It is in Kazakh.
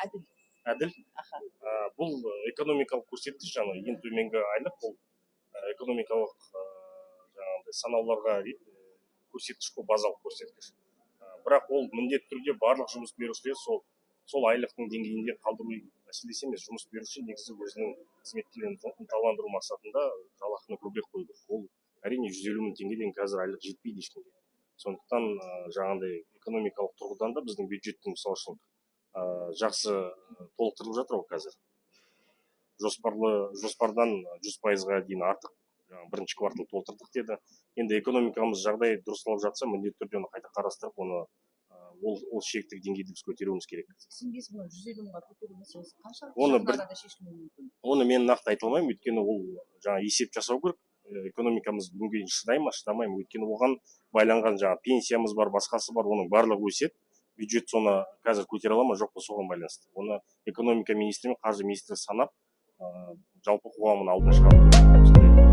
әділ. Әділ? Бұл экономикалық көрсеткіш, жаңағы ең төменгі айлық, бұл экономикалық жаңағыдай санауларға көрсеткіш, базалық көрсеткіш. Бірақ ол міндетті түрде барлық жұмыс берушілер сол айлықтың деңгейінде қалдыру мәселесі емес. Жұмыс беруші негізі өзінің қызметкерлерін ынталандыру мақсатында жалақыны көбірек қою керек. Ол әрине 150 мың теңгеден қазір айлық жетпейді ешкімге. Сондықтан жаңағыдай экономикалық тұрғыдан да біздің бюджеттің мысалы үшін жақсы толықтырылып жатыр қазір. Жоспардан 100%-ға дейін артық бірінші квартал толтырдық деді. Енді экономикамыз жағдай дұрысталып жатса, міндетті түрде оны қайта қарастырып, оны ол шектік деңгейді біз көтеруіміз керек. 85 мың 150 мыңға көтеру мәселесі қаншалықты арада шешілуі мүмкін? Оны мен нақты айта алмаймын, өйткені ол жаңа есеп жасау керек. Экономикамыз бүгінге шыдай ма, шыдамай ма? Өйткені оған байланған жаңа пенсиямыз бар, басқасы бар, оның барлығы өседі. Бюджет соны қазір көтере ала ма, жоқ па, соған байланысты. Оны экономика министрі мен қаржы министрі санап, жалпы қоғамның алдына шығару керек.